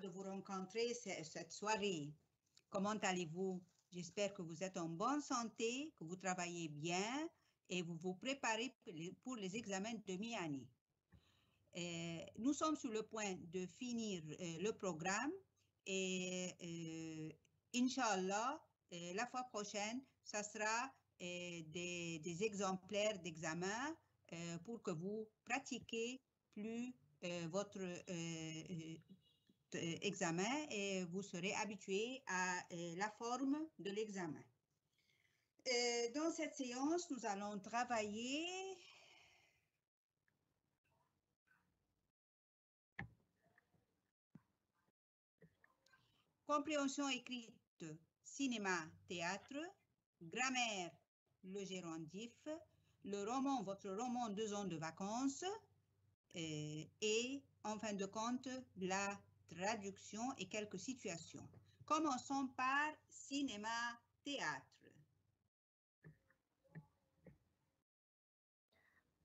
vous rencontrer cette soirée. Comment allez-vous? J'espère que vous êtes en bonne santé, que vous travaillez bien et vous vous préparez pour les examens de mi-année. Nous sommes sur le point de finir le programme et Inch'Allah, la fois prochaine, ça sera des exemplaires d'examen pour que vous pratiquiez plus votre examen et vous serez habitué à la forme de l'examen. Dans cette séance, nous allons travailler compréhension écrite, cinéma, théâtre, grammaire, le gérondif, le roman, votre roman 2 ans de vacances, et en fin de compte, la traduction et quelques situations. Commençons par cinéma, théâtre.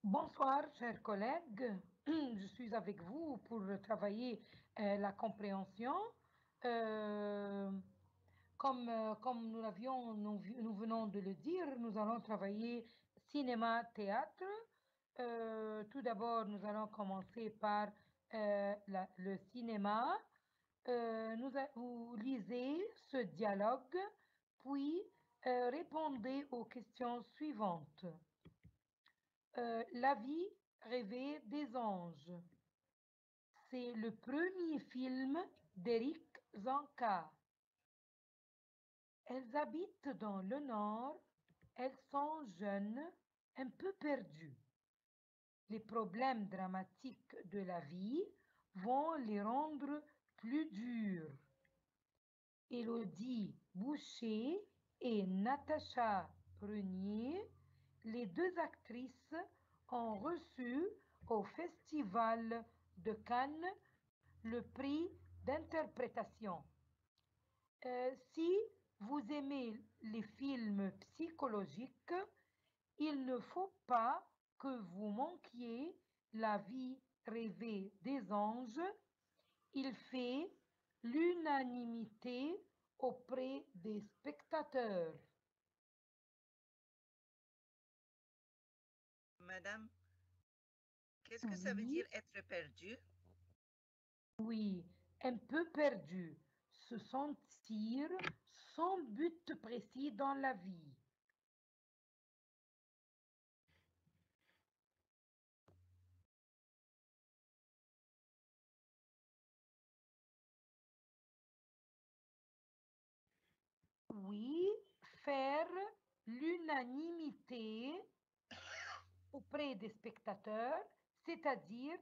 Bonsoir, chers collègues. Je suis avec vous pour travailler la compréhension. Comme nous venons de le dire, nous allons travailler cinéma-théâtre. Tout d'abord, nous allons commencer par le cinéma. Vous lisez ce dialogue, puis répondez aux questions suivantes. La vie rêvée des anges. C'est le premier film d'Éric Zanca. Elles habitent dans le nord. Elles sont jeunes, un peu perdues. Les problèmes dramatiques de la vie vont les rendre plus dures. Élodie Boucher et Natacha Renier, les deux actrices, ont reçu au Festival de Cannes le prix d'interprétation. Si vous aimez les films psychologiques, il ne faut pas que vous manquiez La vie rêvée des anges. Il fait l'unanimité auprès des spectateurs. Madame, qu'est-ce que ça veut dire être perdu? Oui, un peu perdu, se sentir sans but précis dans la vie. Oui, faire l'unanimité auprès des spectateurs, c'est-à-dire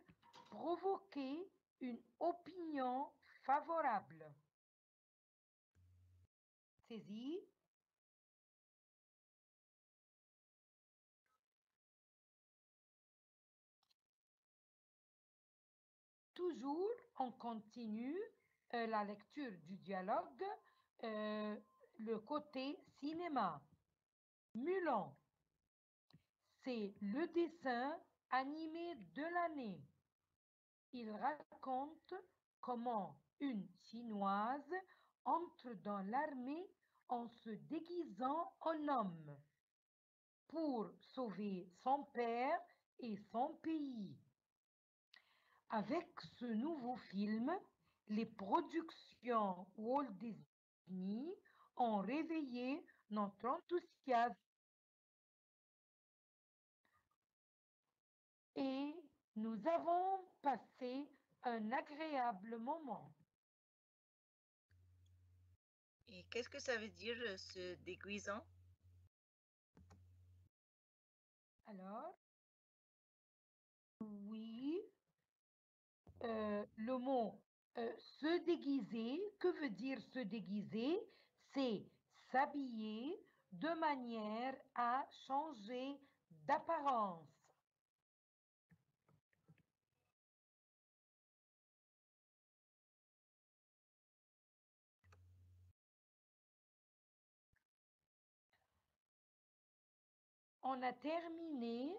provoquer une opinion favorable. Saisi? Toujours, on continue la lecture du dialogue, le côté cinéma. Mulan, c'est le dessin animé de l'année. Il raconte comment une Chinoise entre dans l'armée en se déguisant en homme pour sauver son père et son pays. Avec ce nouveau film, les productions Walt Disney ont réveillé notre enthousiasme et nous avons passé un agréable moment. Et qu'est-ce que ça veut dire se déguisant? Alors, oui, le mot se déguiser, que veut dire se déguiser? C'est s'habiller de manière à changer d'apparence. On a terminé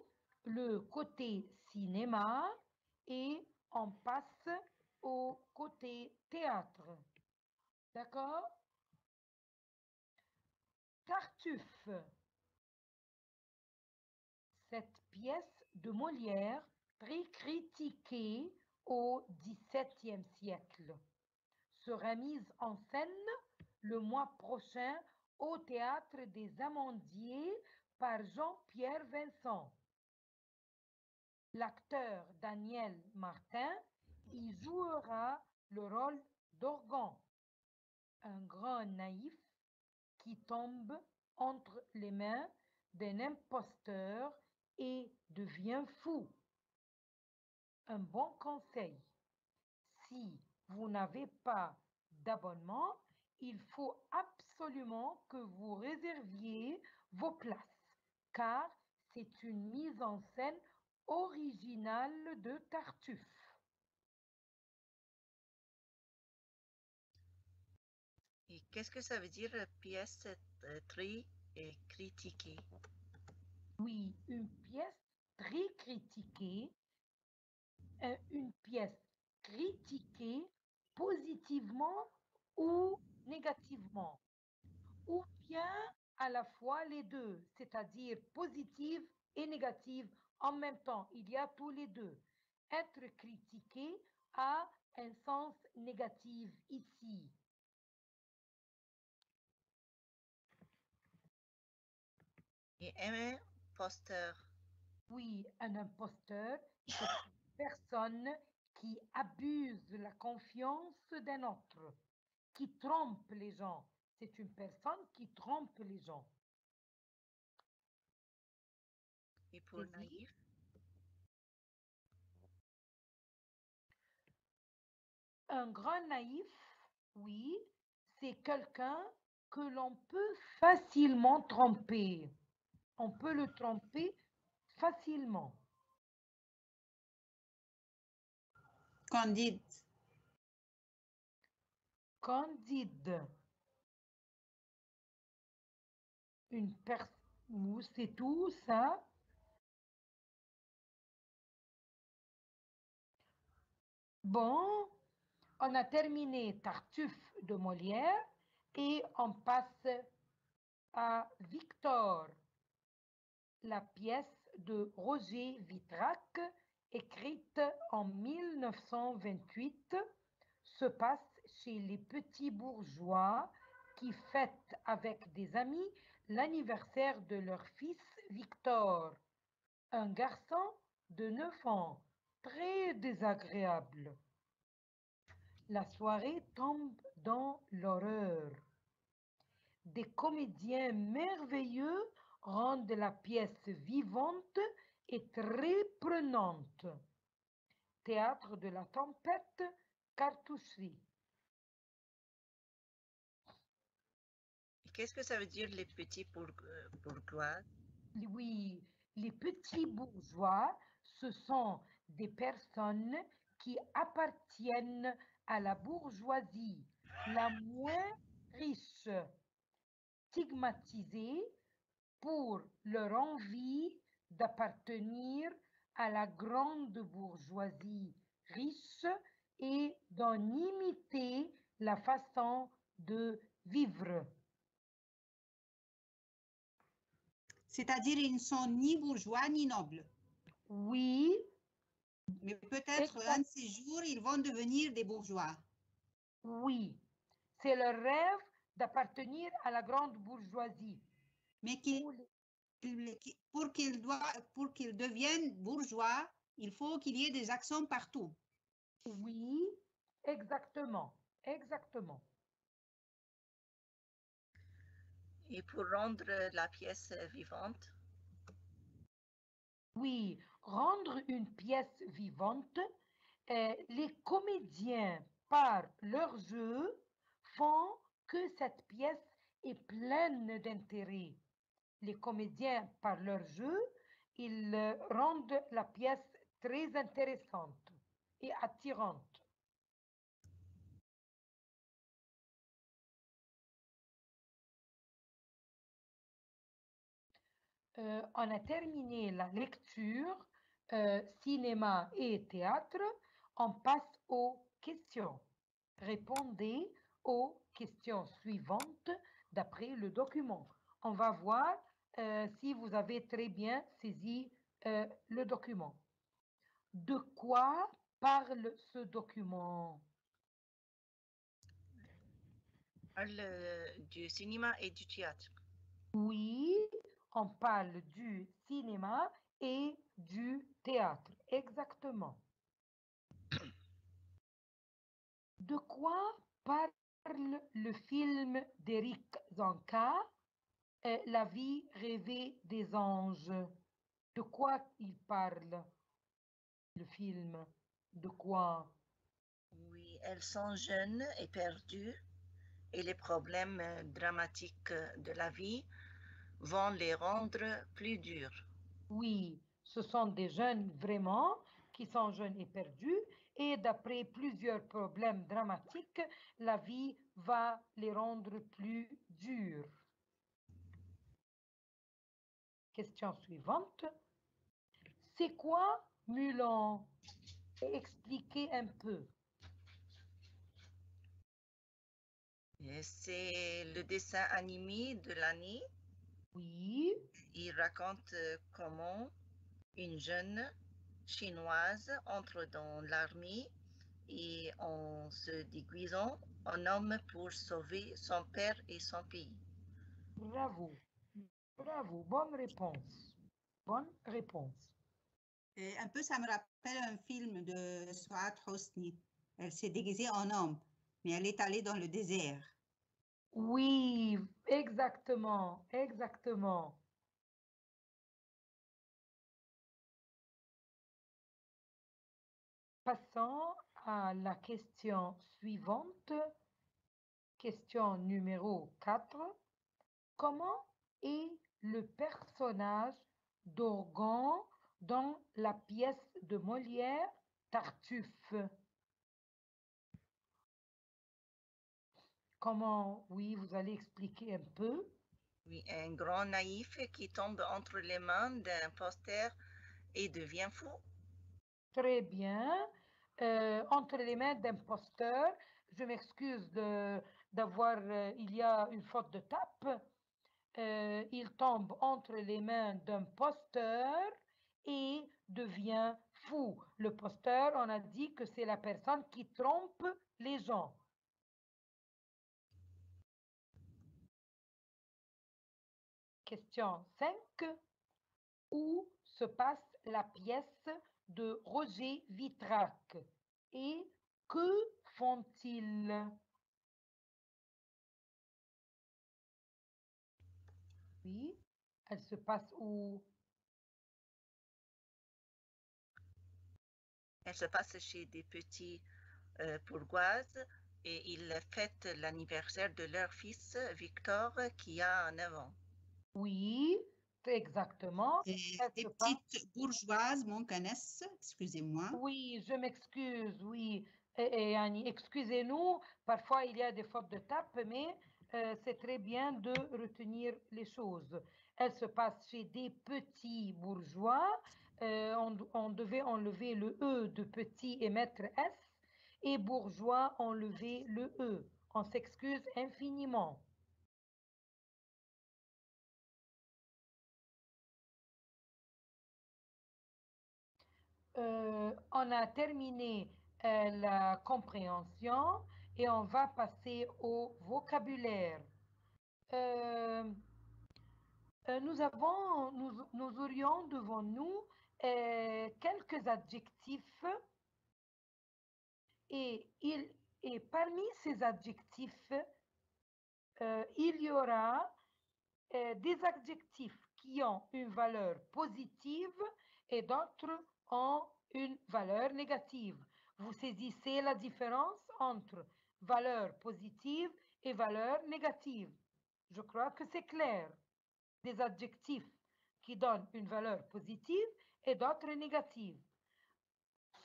le côté cinéma et on passe au côté théâtre. D'accord? Tartuffe. Cette pièce de Molière, très critiquée au XVIIe siècle, sera mise en scène le mois prochain au Théâtre des Amandiers par Jean-Pierre Vincent. L'acteur Daniel Martin y jouera le rôle d'Orgon, un grand naïf qui tombe entre les mains d'un imposteur et devient fou. Un bon conseil, si vous n'avez pas d'abonnement, il faut absolument que vous réserviez vos places, car c'est une mise en scène originale de Tartuffe. Et qu'est-ce que ça veut dire pièce très critiquée? Oui, une pièce très critiquée, une pièce critiquée positivement ou négativement, ou bien à la fois les deux, c'est-à-dire positive et négative en même temps. Il y a tous les deux. Être critiqué a un sens négatif ici. Et un imposteur. Oui, un imposteur, c'est une personne qui abuse de la confiance d'un autre, qui trompe les gens. C'est une personne qui trompe les gens. Et pour Vas-y. naïf? Un grand naïf, oui, c'est quelqu'un que l'on peut facilement tromper. On peut le tromper facilement. Candide. Candide. Une personne, c'est tout ça. Bon, on a terminé Tartuffe de Molière et on passe à Victor, la pièce de Roger Vitrac, écrite en 1928, se passe chez les petits bourgeois qui fêtent avec des amis l'anniversaire de leur fils Victor, un garçon de 9 ans, très désagréable. La soirée tombe dans l'horreur. Des comédiens merveilleux rendent la pièce vivante et très prenante. Théâtre de la tempête, Cartoucherie. Qu'est-ce que ça veut dire les petits bourgeois? Oui, les petits bourgeois, ce sont des personnes qui appartiennent à la bourgeoisie la moins riche, stigmatisée pour leur envie d'appartenir à la grande bourgeoisie riche et d'en imiter la façon de vivre. C'est-à-dire, ils ne sont ni bourgeois ni nobles. Oui, Mais peut-être un de ces jours, ils vont devenir des bourgeois. oui, c'est leur rêve d'appartenir à la grande bourgeoisie. Mais pour qu'ils deviennent bourgeois, il faut qu'il y ait des accents partout. Oui, exactement, exactement. Et pour rendre la pièce vivante? Oui, rendre une pièce vivante, les comédiens, par leur jeu, font que cette pièce est pleine d'intérêt. Les comédiens, par leur jeu, ils rendent la pièce très intéressante et attirante. On a terminé la lecture cinéma et théâtre. On passe au questions. Répondez aux questions suivantes d'après le document. On va voir si vous avez très bien saisi le document. De quoi parle ce document? Parle du cinéma et du théâtre. Oui, on parle du cinéma et du théâtre, exactement. De quoi parle le film d'Éric Zanca, La vie rêvée des anges? De quoi il parle, le film? De quoi? Oui, elles sont jeunes et perdues et les problèmes dramatiques de la vie vont les rendre plus dures. Oui, ce sont des jeunes vraiment qui sont jeunes et perdus et d'après plusieurs problèmes dramatiques, la vie va les rendre plus durs. Question suivante. C'est quoi Mulan? Expliquez un peu. C'est le dessin animé de l'année. Oui, Il raconte comment une jeune chinoise entre dans l'armée et en se déguisant en homme pour sauver son père et son pays. bravo. Bravo, bonne réponse. Bonne réponse. Et un peu, ça me rappelle un film de Suad Hosni. Elle s'est déguisée en homme, mais elle est allée dans le désert. Oui, exactement, exactement. Passons à la question suivante. Question numéro 4. Comment est le personnage d'Orgon dans la pièce de Molière Tartuffe? Comment, oui, vous allez expliquer un peu. Oui, un grand naïf qui tombe entre les mains d'un poster et devient fou. Très bien. Entre les mains d'imposteur, je m'excuse d'avoir, il y a une faute de tape. Il tombe entre les mains d'un posteur et devient fou. Le posteur, on a dit que c'est la personne qui trompe les gens. Question 5. Où se passe la pièce de Roger Vitrac et que font-ils? Oui, elle se passe où? Elle se passe chez des petits bourgeoises et ils fêtent l'anniversaire de leur fils Victor qui a 9 ans. Oui, exactement. Et Elle des se passe. petites bourgeoises m'en connaissent, excusez-moi. Oui, je m'excuse, oui. Et Annie, excusez-nous, parfois il y a des fautes de tape, mais c'est très bien de retenir les choses. Elle se passe chez des petits bourgeois. On devait enlever le E de petit et mettre S. Et bourgeois, enlever le E. On s'excuse infiniment. On a terminé la compréhension et on va passer au vocabulaire. Nous aurions devant nous quelques adjectifs et parmi ces adjectifs, il y aura des adjectifs qui ont une valeur positive et d'autres ont une valeur négative. Vous saisissez la différence entre valeur positive et valeur négative. Je crois que c'est clair. Des adjectifs qui donnent une valeur positive et d'autres négatives.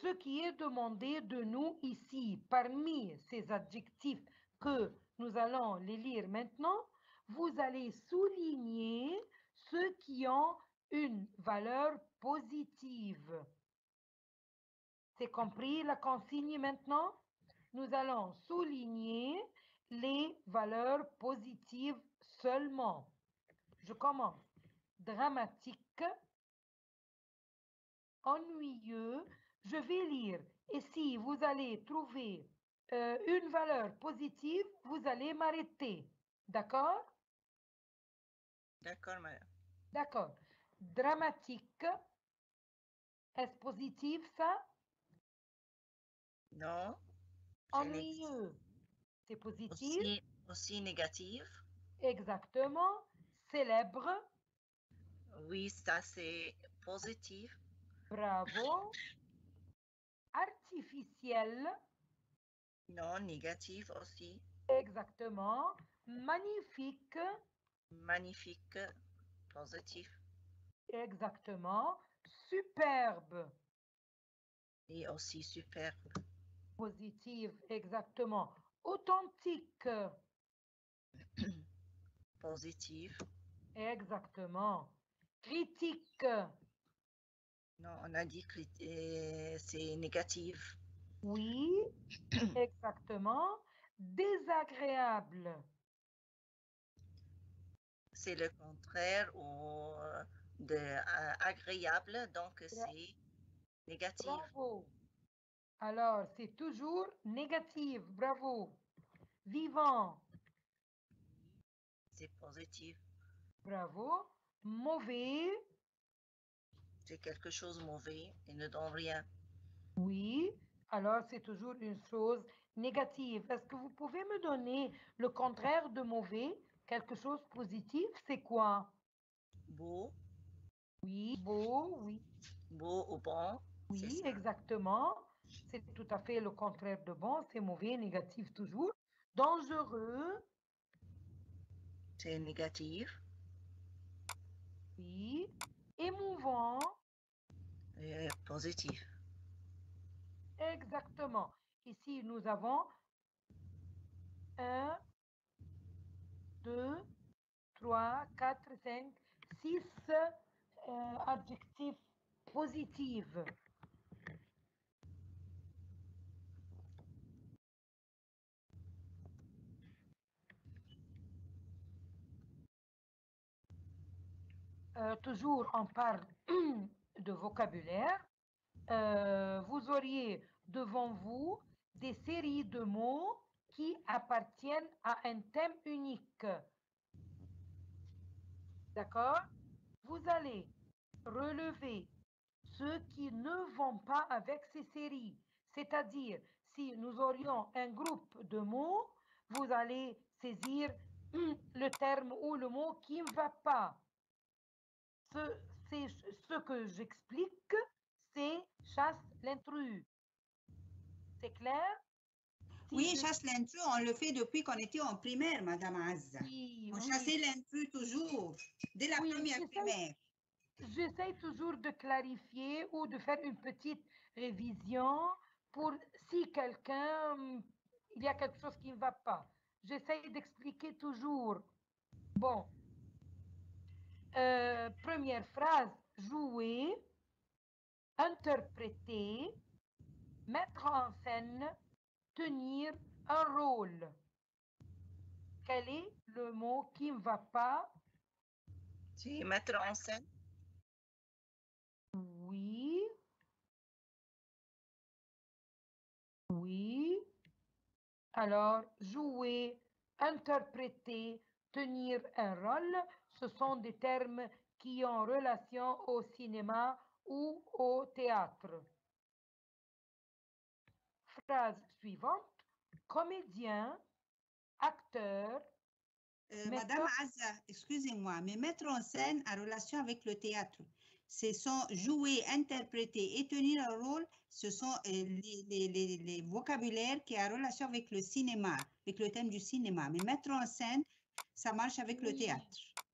Ce qui est demandé de nous ici, parmi ces adjectifs que nous allons les lire maintenant, vous allez souligner ceux qui ont une valeur positive. C'est compris la consigne maintenant? nous allons souligner les valeurs positives seulement. Je commence. Dramatique, ennuyeux. Je vais lire. Et si vous allez trouver une valeur positive, vous allez m'arrêter. D'accord? D'accord, madame. D'accord. Dramatique. Est-ce positif ça? Non. C'est négatif. Ennuyeux. C'est positif. Aussi négatif. Exactement. Célèbre. Oui, ça c'est positif. Bravo. Artificiel. Non, négatif aussi. Exactement. Magnifique. Magnifique, positif. Exactement. Superbe. Et aussi superbe. Positive. Exactement. Authentique. Positif. Exactement. Critique. Non, on a dit que c'est négatif. Oui. Exactement. Désagréable. C'est le contraire ou de agréable, donc c'est négatif. Bravo. Alors, c'est toujours négatif. Bravo. Vivant. C'est positif. Bravo. Mauvais. C'est quelque chose de mauvais et ne donne rien. Oui. Alors, c'est toujours une chose négative. Est-ce que vous pouvez me donner le contraire de mauvais? Quelque chose de positif, c'est quoi? Beau. Oui. Beau, oui. Beau ou bon. Oui, Ça. exactement. C'est tout à fait le contraire de bon. C'est mauvais, négatif toujours. Dangereux. C'est négatif. Oui. Émouvant. Positif. Exactement. Ici, nous avons 1, 2, 3, 4, 5, 6 adjectifs positifs. Toujours, on parle de vocabulaire. Vous auriez devant vous des séries de mots qui appartiennent à un thème unique. D'accord? Vous allez relever ceux qui ne vont pas avec ces séries. C'est-à-dire, si nous aurions un groupe de mots, vous allez saisir le terme ou le mot qui ne va pas. C'est ce que j'explique, c'est chasse l'intrus. C'est clair? Oui, chasse l'intrus, on le fait depuis qu'on était en primaire, Madame Azza. Oui, On oui. chassait l'intrus toujours, dès la première primaire. J'essaie toujours de clarifier ou de faire une petite révision pour si quelqu'un, il y a quelque chose qui ne va pas. J'essaie d'expliquer toujours. Bon. Première phrase, jouer, interpréter, mettre en scène, tenir un rôle. Quel est le mot qui ne va pas? C'est mettre en scène. Oui. Oui. Alors, jouer, interpréter, tenir un rôle, ce sont des termes qui ont relation au cinéma ou au théâtre. Phrase suivante. Comédien, acteur. Madame Azza, excusez-moi, mais mettre en scène en relation avec le théâtre, ce sont jouer, interpréter et tenir un rôle, ce sont les vocabulaires qui ont en relation avec le cinéma, avec le thème du cinéma. Mais mettre en scène, ça marche avec le théâtre.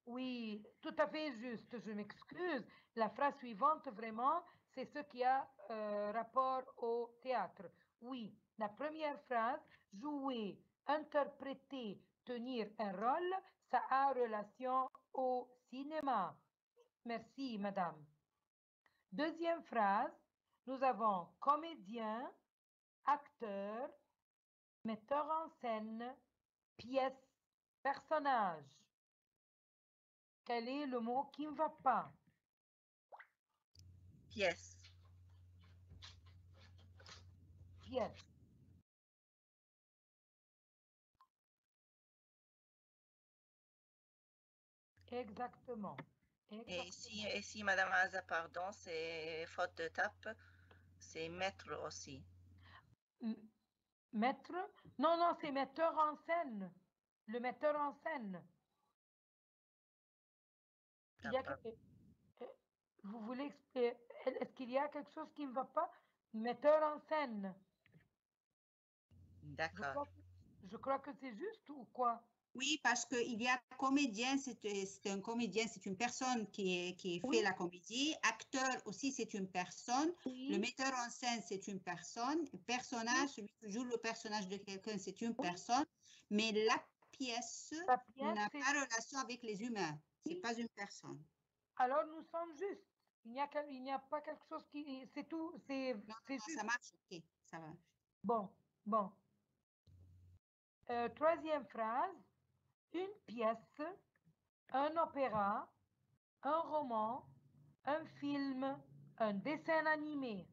Oui, tout à fait juste. Je m'excuse. La phrase suivante, vraiment, c'est ce qui a rapport au théâtre. Oui, la première phrase, jouer, interpréter, tenir un rôle, ça a relation au cinéma. Merci, madame. Deuxième phrase, nous avons comédien, acteur, Metteur en scène, pièce, personnage. Quel est le mot qui ne va pas? Pièce. Pièce. Exactement. Et ici, Madame Aza, pardon, c'est faute de tape, c'est mettre aussi. Mettre? Non, non, c'est metteur en scène. Le metteur en scène. Il y a vous voulez expliquer? Est-ce qu'il y a quelque chose qui ne va pas? Metteur en scène. D'accord. Je crois que c'est juste ou quoi? Oui, parce qu'il y a comédien, c'est un comédien, c'est une personne qui fait la comédie. Acteur aussi, c'est une personne. Oui. Le metteur en scène, c'est une personne. Le personnage, celui qui joue le personnage de quelqu'un, c'est une personne. Mais la pièce n'a pas relation avec les humains. C'est pas une personne. Alors, nous sommes justes. Il n'y a pas quelque chose qui... C'est tout. C'est juste. Ça marche, ok, ça va. Bon, bon. Troisième phrase. Une pièce, un opéra, un roman, un film, un dessin animé.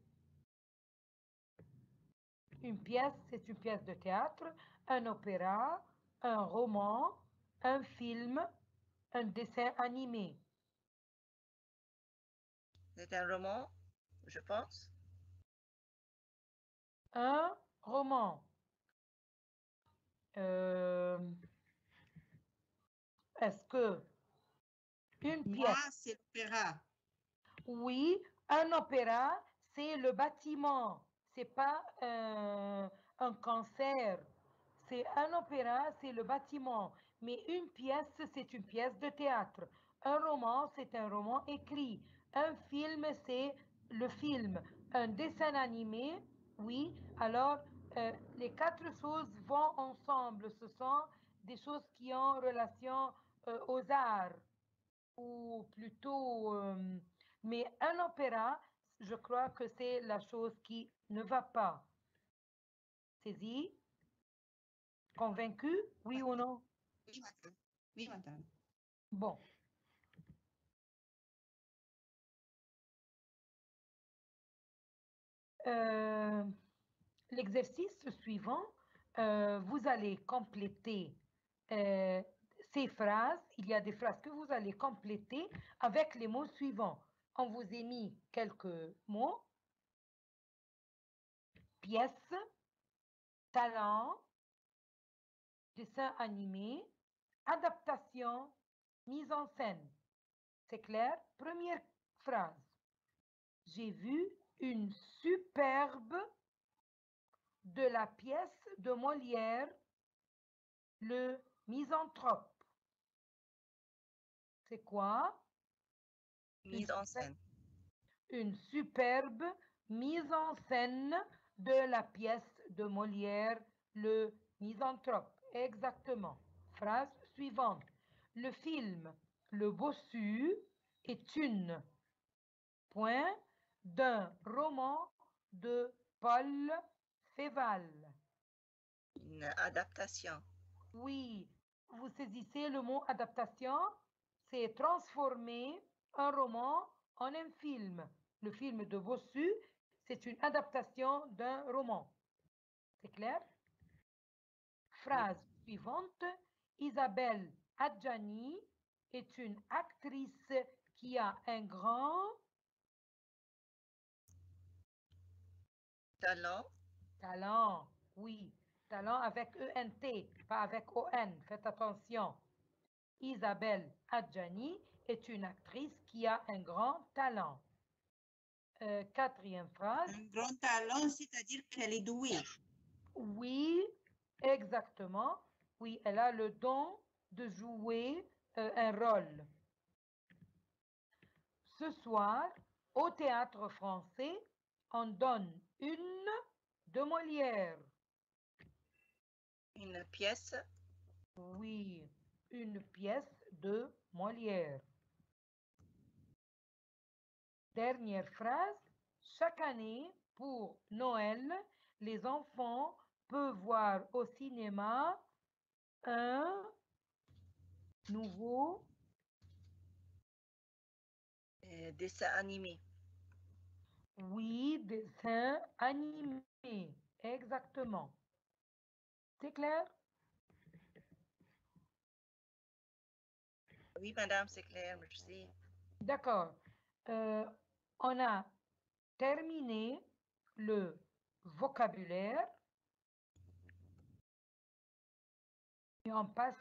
Une pièce, c'est une pièce de théâtre, un opéra, un roman, un film, un dessin animé. C'est un roman, je pense. Un roman. Est-ce que une pièce... Moi, c'est l'opéra. Oui, un opéra, c'est le bâtiment. C'est pas un concert. C'est un opéra, c'est le bâtiment. Mais une pièce, c'est une pièce de théâtre. Un roman, c'est un roman écrit. Un film, c'est le film. Un dessin animé, oui. Alors, les quatre choses vont ensemble. Ce sont des choses qui ont relation aux arts. Ou plutôt... mais un opéra, je crois que c'est la chose qui ne va pas. Saisi? Convaincu? Oui ou non? Oui, madame. Oui, madame. Bon. L'exercice suivant, vous allez compléter ces phrases. Il y a des phrases que vous allez compléter avec les mots suivants. On vous a mis quelques mots. Pièce, talent, dessin animé, adaptation, mise en scène. C'est clair? Première phrase. J'ai vu une superbe de la pièce de Molière, Le Misanthrope. C'est quoi? Mise en scène. Une superbe mise en scène de la pièce de Molière, Le Misanthrope. Exactement. Phrase suivante. Le film Le Bossu est une point d'un roman de Paul Féval. Une adaptation. Oui, vous saisissez le mot adaptation, c'est transformer un roman en un film. Le film de Bossu, c'est une adaptation d'un roman. C'est clair? Phrase suivante. Isabelle Adjani est une actrice qui a un grand Talent. talent. Oui, talent avec E-N-T, pas avec O-N. Faites attention. Isabelle Adjani est une actrice qui a un grand talent. Quatrième phrase. Un grand talent, c'est-à-dire qu'elle est douée. Oui, exactement. Oui, elle a le don de jouer un rôle. Ce soir, au Théâtre Français, on donne une de Molière. Une pièce. Oui, une pièce de Molière. Dernière phrase. Chaque année, pour Noël, les enfants peut voir au cinéma un nouveau dessin animé. Oui, dessin animé. Exactement. C'est clair? Oui, madame, c'est clair, merci. D'accord. On a terminé le vocabulaire et on passe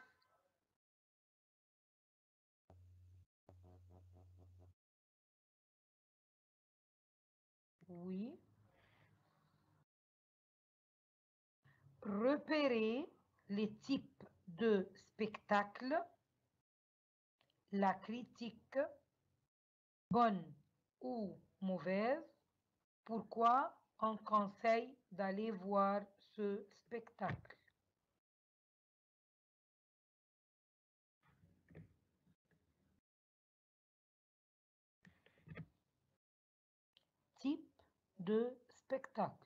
oui. Repérer les types de spectacles, la critique, bonne ou mauvaise, pourquoi on conseille d'aller voir ce spectacle. Type de spectacle.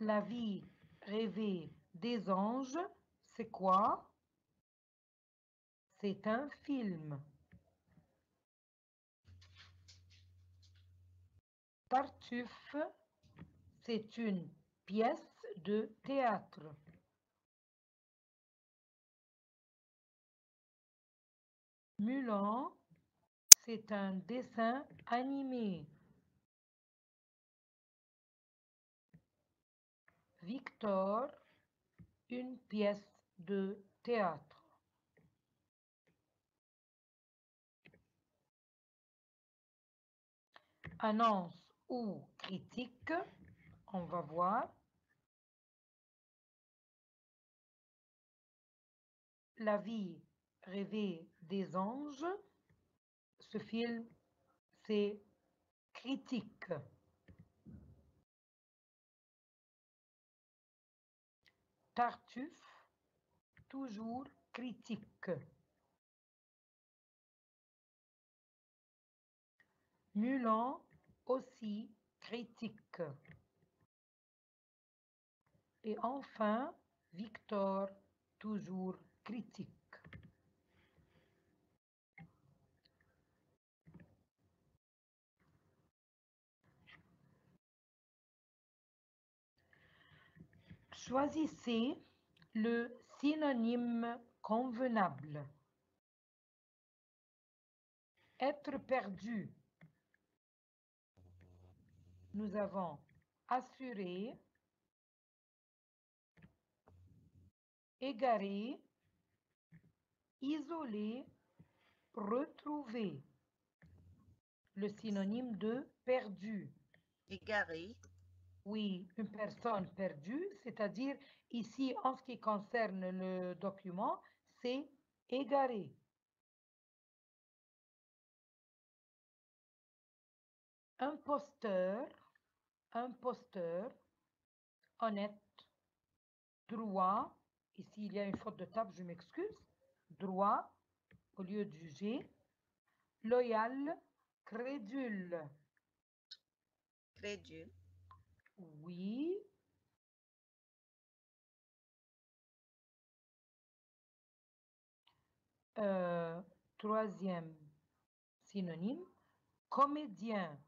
La vie rêvée des anges, c'est quoi? C'est un film. Tartuffe, c'est une pièce de théâtre. Mulan, c'est un dessin animé. Victor, une pièce de théâtre. Annonce ou critique, on va voir. La vie rêvée des anges, ce film, c'est critique. Tartuffe, toujours critique. Mulan, aussi critique. Et enfin, Victor, toujours critique. Choisissez le synonyme convenable. Être perdu. Nous avons assuré, égaré, isolé, retrouver. Le synonyme de perdu. Égaré. Oui, une personne perdue, c'est-à-dire ici, en ce qui concerne le document, c'est égaré. Imposteur, honnête, droit, ici il y a une faute de tape, je m'excuse, droit au lieu de juger, loyal, crédule. Crédule. Oui. Troisième synonyme, comédien.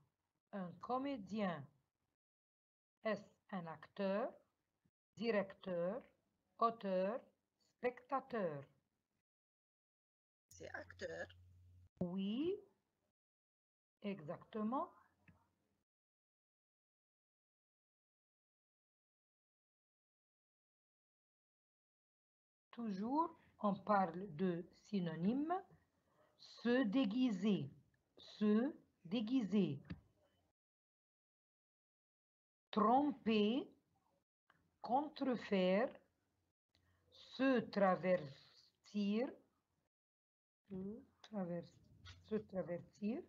Un comédien. Est-ce un acteur, directeur, auteur, spectateur? C'est acteur. Oui, exactement. Toujours, on parle de synonyme. Se déguiser. Se déguiser. Tromper. Contrefaire. Se traverser. Se traverser.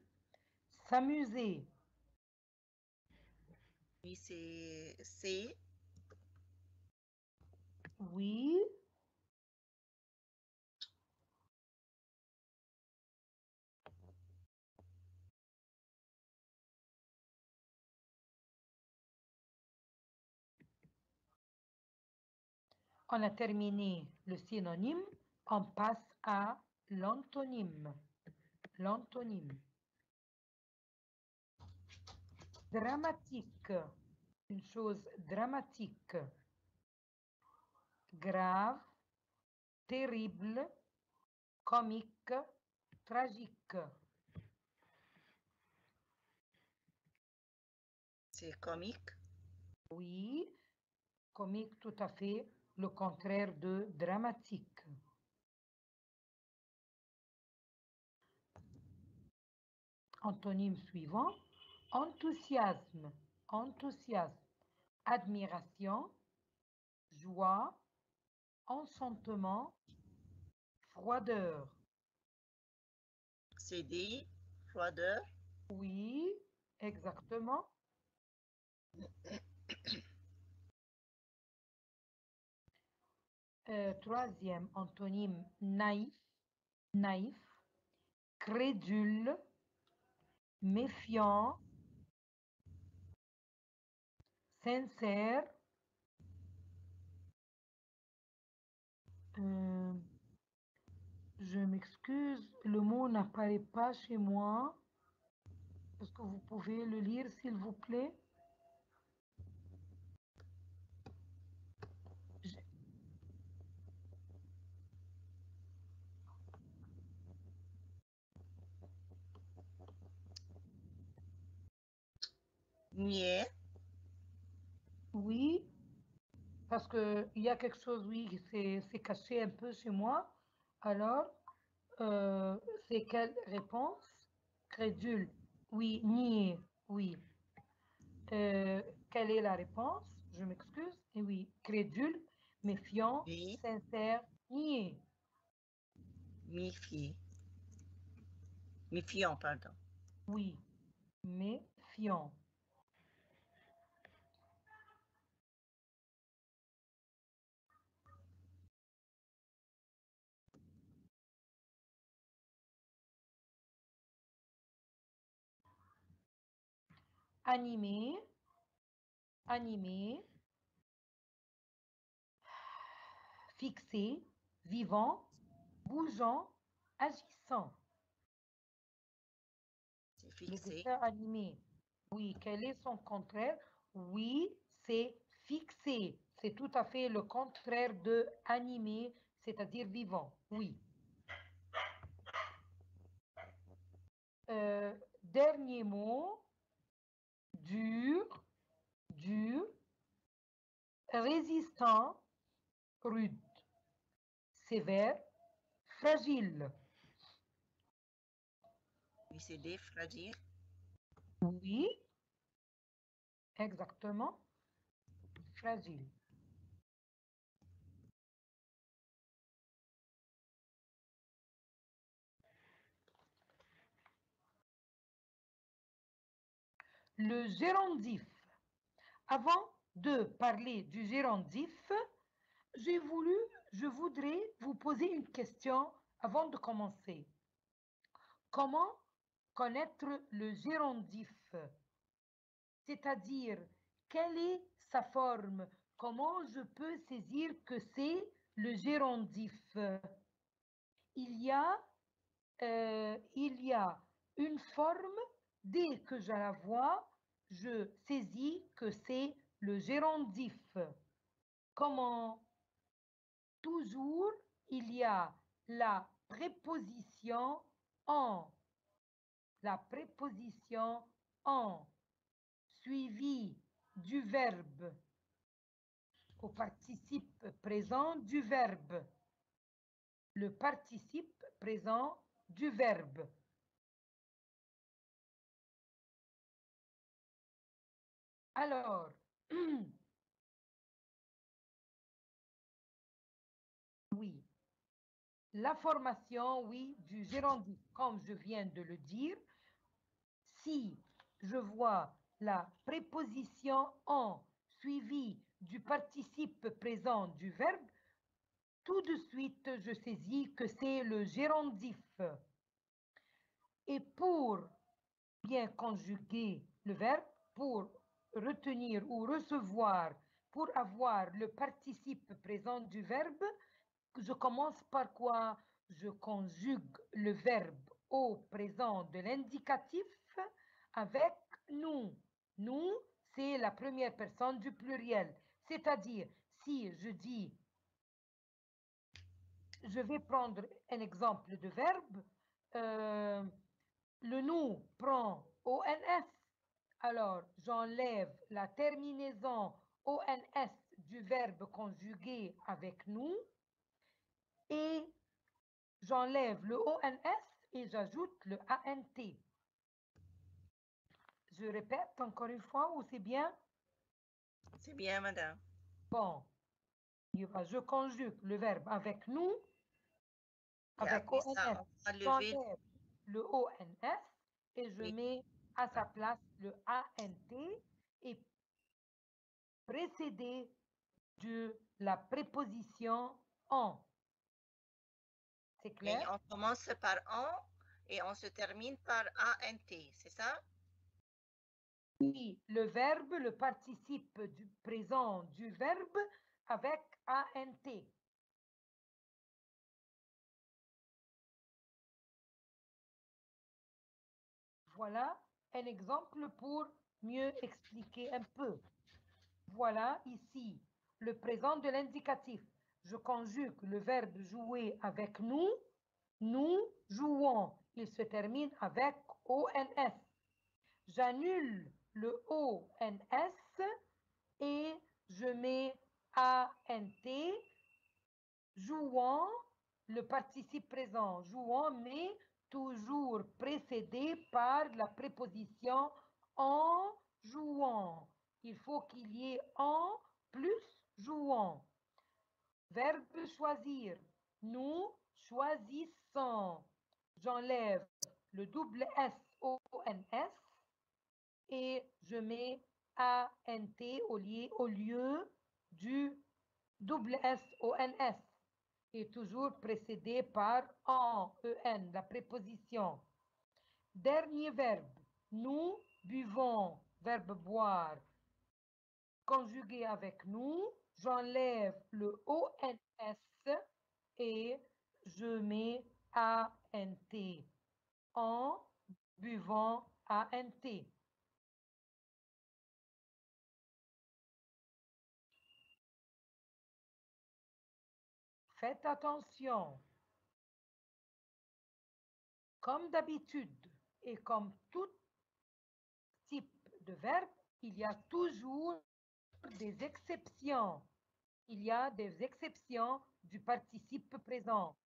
S'amuser. Oui, c'est Oui. On a terminé le synonyme, on passe à l'antonyme. L'antonyme. Dramatique, une chose dramatique. Grave, terrible, comique, tragique. C'est comique. Oui, comique tout à fait, le contraire de dramatique. Antonyme suivant, enthousiasme, enthousiasme, admiration, joie, enchantement, froideur. C'est dit, froideur. Oui, exactement. Troisième antonyme, naïf, naïf, crédule, méfiant, sincère, je m'excuse, le mot n'apparaît pas chez moi. Est-ce que vous pouvez le lire, s'il vous plaît? Niais. Oui, parce qu'il y a quelque chose, oui, c'est caché un peu chez moi. Alors, c'est quelle réponse? Crédule. Oui, nier. Oui. Quelle est la réponse? Je m'excuse. Et oui, crédule, méfiant, Oui. sincère, nier. Méfier. Méfiant, pardon. Oui, méfiant. Animé, animé, fixé, vivant, bougeant, agissant. C'est Le fixé. dessin animé. Oui, quel est son contraire? Oui, c'est fixé. C'est tout à fait le contraire de animé, c'est-à-dire vivant. Oui. Dernier mot, dur, dur, résistant, rude, sévère, fragile. Oui, c'est des fragile. Oui, exactement, fragile. Le gérondif. Avant de parler du gérondif, je voudrais vous poser une question avant de commencer. Comment connaître le gérondif? C'est-à-dire, quelle est sa forme? Comment je peux saisir que c'est le gérondif? Il y a une forme, dès que je la vois, je saisis que c'est le gérondif. Comment? Toujours, il y a la préposition en. La préposition en, suivie du verbe, au participe présent du verbe. Le participe présent du verbe. Alors, oui, la formation, oui, du gérondif, comme je viens de le dire, si je vois la préposition en suivie du participe présent du verbe, tout de suite, je saisis que c'est le gérondif. Et pour bien conjuguer le verbe, pour retenir ou recevoir pour avoir le participe présent du verbe, je commence par quoi? Je conjugue le verbe au présent de l'indicatif avec nous. Nous, c'est la première personne du pluriel. C'est-à-dire, si je dis, je vais prendre un exemple de verbe, le nous prend ONS. Alors, j'enlève la terminaison ONS du verbe conjugué avec nous et j'enlève le ONS et j'ajoute le ANT. Je répète encore une fois ou c'est bien? C'est bien, madame. Bon, je conjugue le verbe avec nous, Et avec après ça, ONS. on va lever. J'enlève le ONS et je Oui. mets à sa place le ANT et précédé de la préposition en. C'est clair? Et on commence par en et on se termine par ANT, c'est ça? Oui, le verbe, le participe du présent du verbe avec ANT. Voilà un exemple pour mieux expliquer un peu. Voilà ici le présent de l'indicatif. Je conjugue le verbe jouer avec nous. Nous jouons. Il se termine avec ONS. J'annule le ONS et je mets ANT. Jouant, le participe présent. Jouant, mais toujours précédé par la préposition en jouant. Il faut qu'il y ait en plus jouant. Verbe choisir. Nous choisissons. J'enlève le double S O N S et je mets ANT au lieu du double S O N S et toujours précédé par en, en, la préposition. Dernier verbe, nous buvons, verbe boire, conjugué avec nous, j'enlève le ONS et je mets ANT. En buvant ANT. Faites attention. Comme d'habitude et comme tout type de verbe, il y a toujours des exceptions. Il y a des exceptions du participe présent.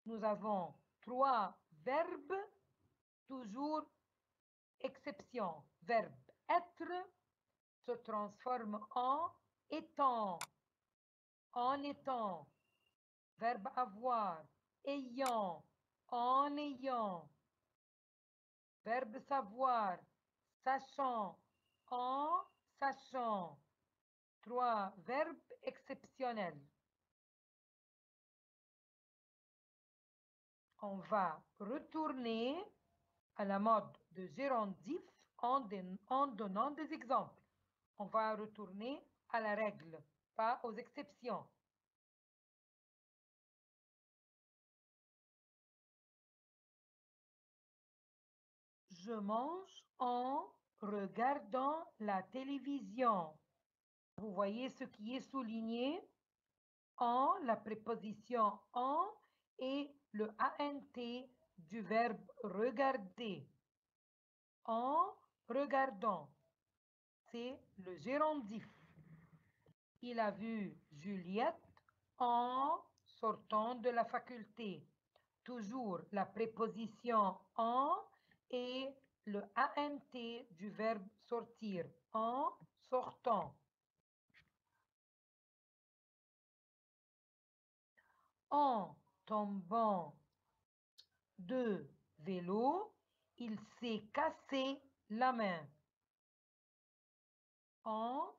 Nous avons 3 verbes, toujours exception. Verbe être se transforme en étant. En étant. Verbe avoir, ayant, en ayant. Verbe savoir, sachant, en sachant. 3 verbes exceptionnels. On va retourner à la mode de gérondif en donnant des exemples. On va retourner à la règle, pas aux exceptions. Je mange en regardant la télévision. Vous voyez ce qui est souligné en, la préposition en et le ANT du verbe regarder. En regardant, c'est le gérondif. Il a vu Juliette en sortant de la faculté. Toujours la préposition en et le ANT du verbe sortir, en sortant. En tombant de vélo, il s'est cassé la main. En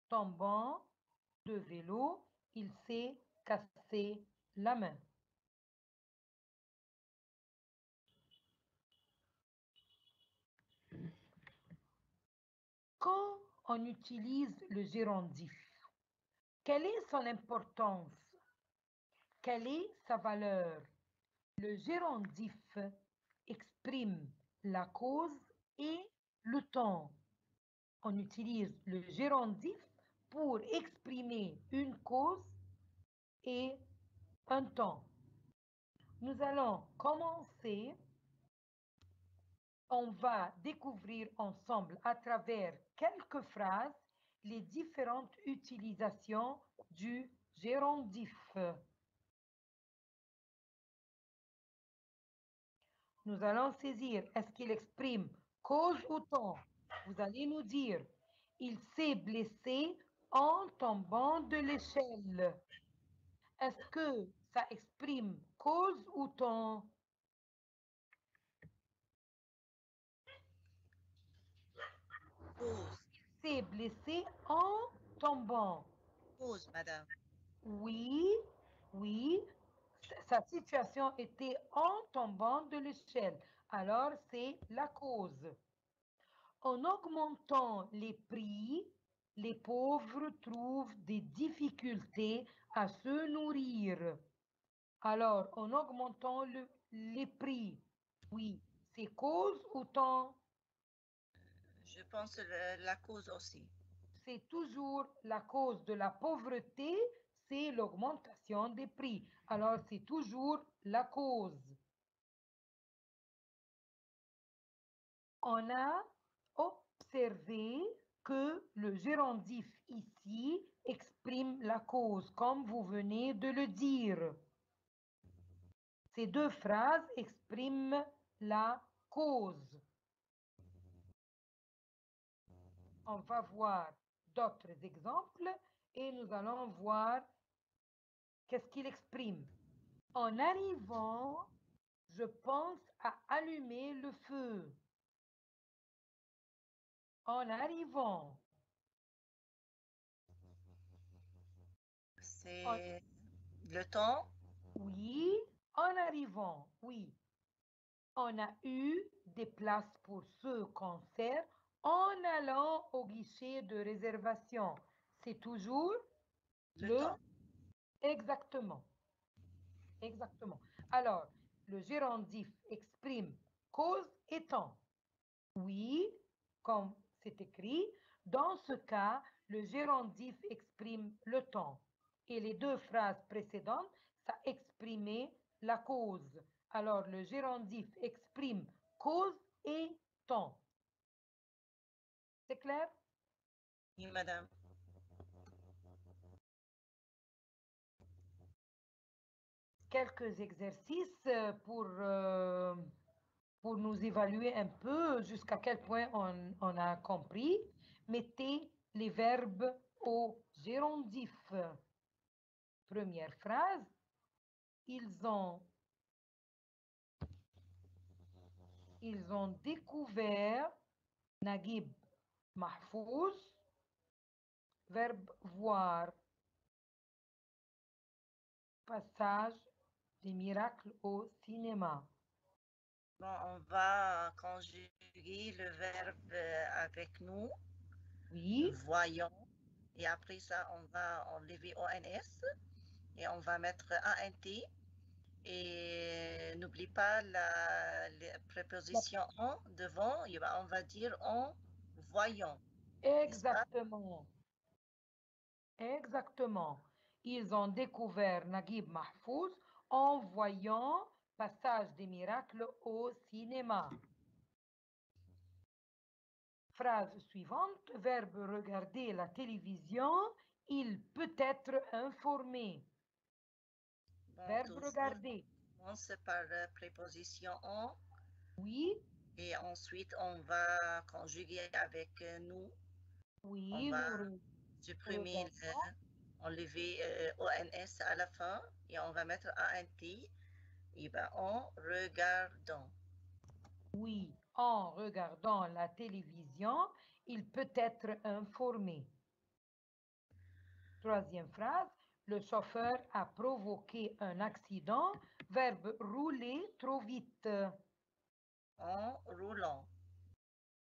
tombant de vélo, il s'est cassé la main. Quand on utilise le gérondif. Quelle est son importance? Quelle est sa valeur? Le gérondif exprime la cause et le temps. On utilise le gérondif pour exprimer une cause et un temps. Nous allons commencer. On va découvrir ensemble à travers quelques phrases les différentes utilisations du gérondif. Nous allons saisir, est-ce qu'il exprime cause ou temps? Vous allez nous dire, il s'est blessé en tombant de l'échelle. Est-ce que ça exprime cause ou temps? Cause. Il s'est blessé en tombant. Cause, madame. Oui, oui. Sa situation était en tombant de l'échelle. Alors, c'est la cause. En augmentant les prix, les pauvres trouvent des difficultés à se nourrir. Alors, en augmentant les prix, oui, c'est cause ou temps? Je pense la cause aussi. C'est toujours la cause de la pauvreté, c'est l'augmentation des prix. Alors, c'est toujours la cause. On a observé que le gérondif ici exprime la cause, comme vous venez de le dire. Ces deux phrases expriment la cause. On va voir d'autres exemples et nous allons voir qu'est-ce qu'il exprime. En arrivant, je pense à allumer le feu. En arrivant. C'est le temps. Oui, en arrivant, oui. On a eu des places pour ce concert en allant au guichet de réservation. C'est toujours Le temps. Exactement. Exactement. Alors, le gérondif exprime cause et temps. Oui, comme c'est écrit. Dans ce cas, le gérondif exprime le temps. Et les deux phrases précédentes, ça exprimait la cause. Alors, le gérondif exprime cause et temps. C'est clair? Oui, madame. Quelques exercices pour nous évaluer un peu jusqu'à quel point on a compris. Mettez les verbes au gérondif. Première phrase. Ils ont découvert Naguib Mahfouz. Verbe voir. Passage des miracles au cinéma. Bon, on va conjuguer le verbe avec nous. Oui. Voyons. Et après ça, on va enlever ONS et on va mettre ANT. Et n'oublie pas la préposition en devant. Et on va dire en voyant. Exactement. Exactement. Ils ont découvert Naguib Mahfouz en voyant Passage des miracles au cinéma. Phrase suivante, verbe regarder la télévision, il peut être informé. Bon, Verbe regarder. On commence par la préposition en. Oui. Et ensuite, on va conjuguer avec nous. Oui. On va supprimer, enlever ONS à la fin et on va mettre ANT. Et ben, en regardant. Oui, en regardant la télévision, il peut être informé. Troisième phrase, le chauffeur a provoqué un accident. Verbe rouler trop vite. En roulant.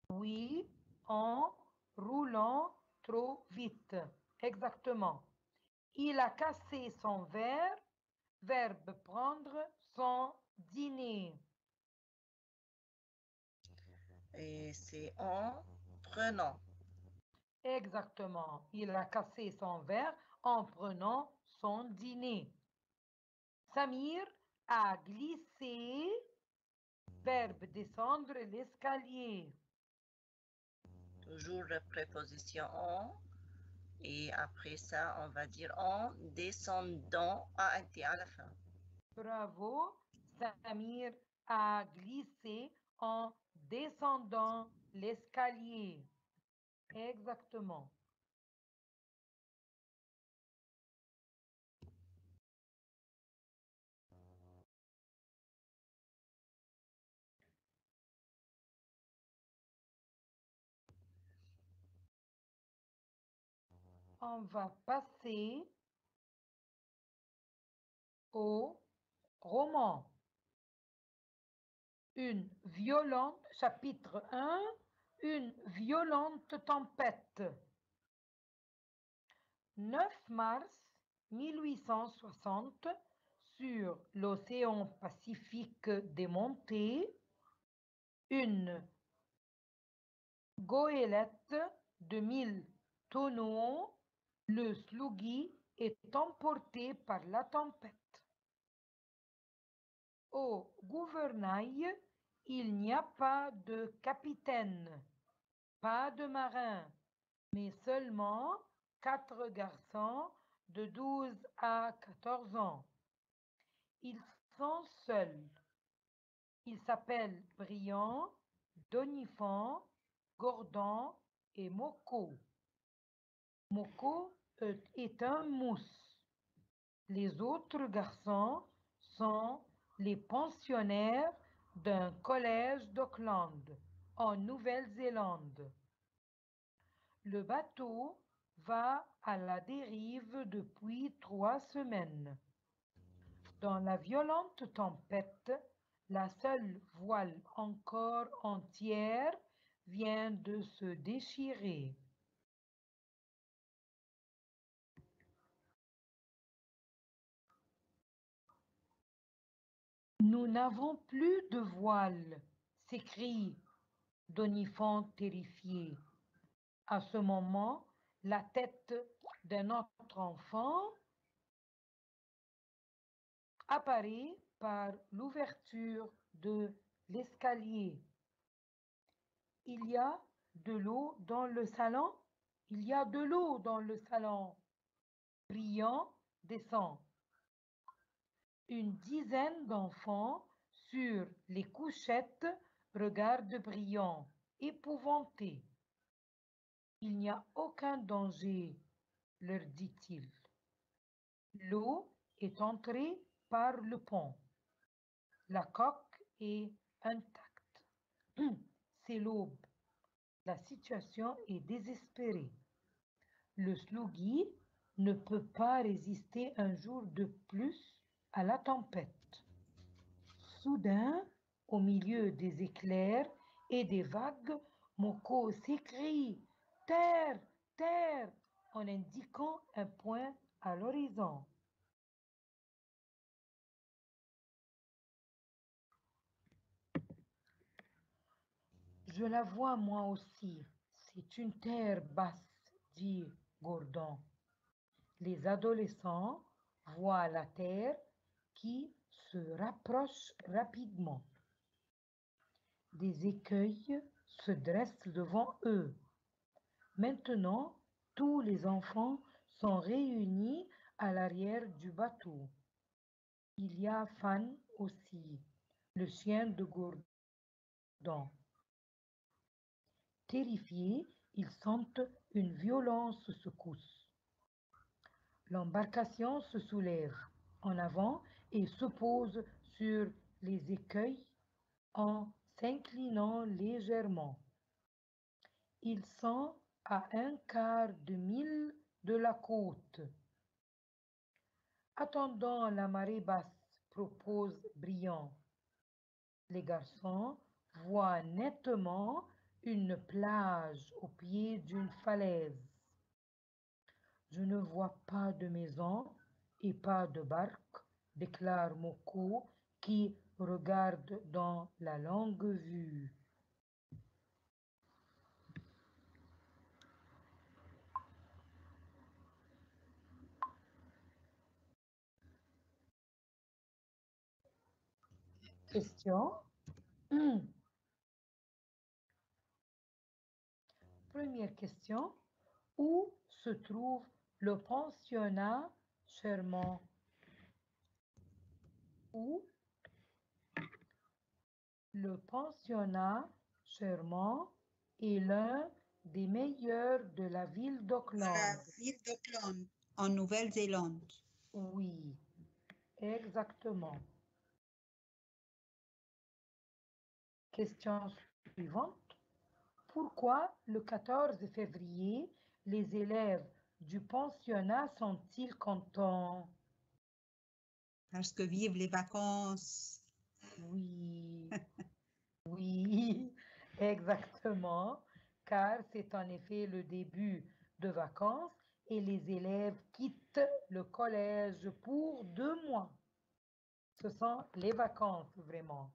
Oui, en roulant trop vite. Exactement. Il a cassé son verre. Verbe prendre son dîner. Et c'est en prenant. Exactement. Il a cassé son verre en prenant son dîner. Samir a glissé. Verbe descendre l'escalier. Toujours la préposition en. Et après ça, on va dire en descendant à un T à la fin. Bravo. Samir a glissé en descendant l'escalier. Exactement. On va passer au roman. Chapitre 1, une violente tempête. 9 mars 1860, sur l'océan Pacifique démonté, une goélette de 1000 tonneaux, le Slougui, est emporté par la tempête. Au gouvernail, il n'y a pas de capitaine, pas de marin, mais seulement 4 garçons de 12 à 14 ans. Ils sont seuls. Ils s'appellent Briand, Donifant, Gordon et Moko. Moko est un mousse. Les autres garçons sont les pensionnaires d'un collège d'Auckland, en Nouvelle-Zélande. Le bateau va à la dérive depuis 3 semaines. Dans la violente tempête, la seule voile encore entière vient de se déchirer. Nous n'avons plus de voile, s'écrie Donifant terrifié. À ce moment, la tête d'un autre enfant apparaît par l'ouverture de l'escalier. Il y a de l'eau dans le salon? Il y a de l'eau dans le salon. Briand descend. Une dizaine d'enfants sur les couchettes regardent Briand, épouvantés. Il n'y a aucun danger, leur dit-il. L'eau est entrée par le pont. La coque est intacte. C'est l'aube. La situation est désespérée. Le Slougui ne peut pas résister un jour de plus à la tempête. Soudain, au milieu des éclairs et des vagues, Moko s'écrie « Terre, terre !» en indiquant un point à l'horizon. Je la vois moi aussi. C'est une terre basse, dit Gordon. Les adolescents voient la terre qui se rapproche rapidement. Des écueils se dressent devant eux. Maintenant, tous les enfants sont réunis à l'arrière du bateau. Il y a Fan aussi, le chien de Gordon. Terrifiés, ils sentent une violente secousse. L'embarcation se soulève en avant et se pose sur les écueils en s'inclinant légèrement. Ils sont à 1/4 de mille de la côte. Attendons la marée basse, propose Briand. Les garçons voient nettement une plage au pied d'une falaise. Je ne vois pas de maison et pas de barque, déclare Moko qui regarde dans la longue vue. Question. Première question. Où se trouve le pensionnat Charmant? Où le pensionnat Charmant est l'un des meilleurs de la ville À la d'Auckland. ville d'Auckland, en Nouvelle-Zélande. Oui, exactement. Question suivante. Pourquoi le 14 février, les élèves du pensionnat sont-ils contents? Parce que vivent les vacances. Oui, oui, exactement, car c'est en effet le début de vacances et les élèves quittent le collège pour 2 mois. Ce sont les vacances, vraiment.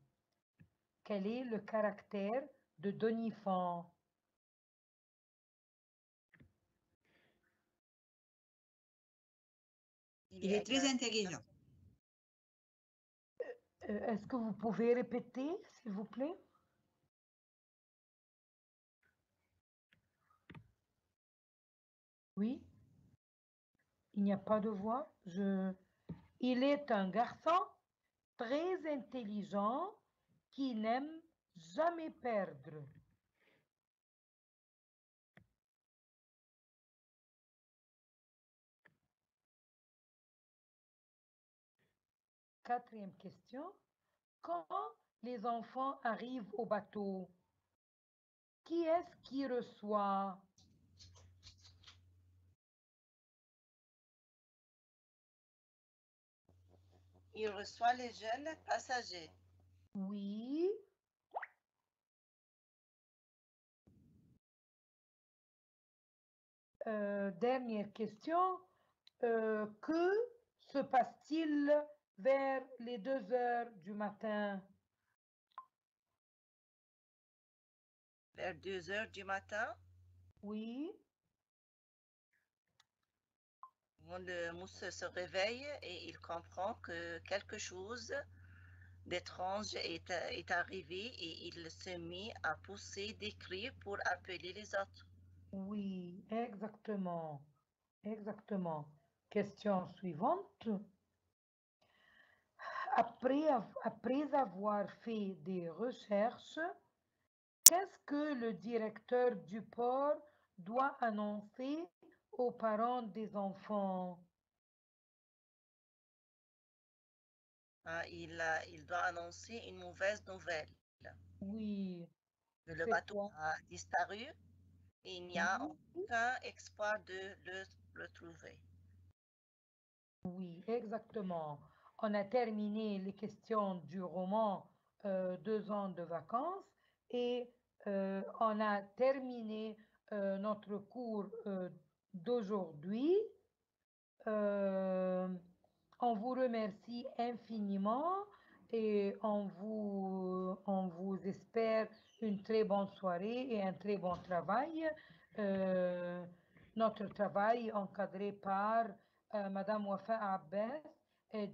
Quel est le caractère de Donifan? Il est très intelligent. Est-ce que vous pouvez répéter, s'il vous plaît? Oui, il n'y a pas de voix. Il est un garçon très intelligent qui n'aime jamais perdre. Quatrième question. Quand les enfants arrivent au bateau, qui est-ce qui reçoit? Il reçoit les jeunes passagers. Oui. Dernière question. Que se passe-t-il vers les 2 heures du matin? Vers 2 heures du matin, Oui. le mousse se réveille et il comprend que quelque chose d'étrange est arrivé et il se mit à pousser des cris pour appeler les autres. Oui, exactement. Exactement. Question suivante. Après avoir fait des recherches, qu'est-ce que le directeur du port doit annoncer aux parents des enfants? Il doit annoncer une mauvaise nouvelle. Oui, Le c'est bateau quoi? a disparu et il n'y a Oui, aucun espoir de le retrouver. oui, exactement. On a terminé les questions du roman 2 ans de vacances et on a terminé notre cours d'aujourd'hui. Euh, on vous remercie infiniment et on vous espère une très bonne soirée et un très bon travail. Euh, Notre travail encadré par Madame Wafa Abbas,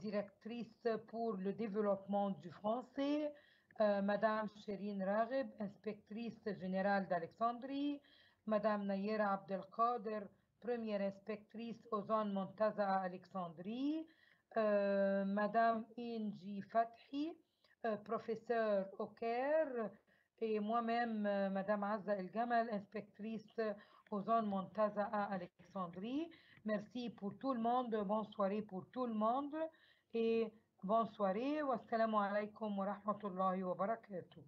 directrice pour le développement du français, Madame Chérine Raghib, inspectrice générale d'Alexandrie, Madame Nayera Abdelkader, première inspectrice aux zones Montaza à Alexandrie, Madame Inji Fathi, professeure au Caire, et moi-même, Madame Azza El Gamal, inspectrice aux zones Montaza à Alexandrie. Merci pour tout le monde, bonne soirée pour tout le monde et bonne soirée. Wassalamu alaikum wa rahmatullahi wa barakatuh.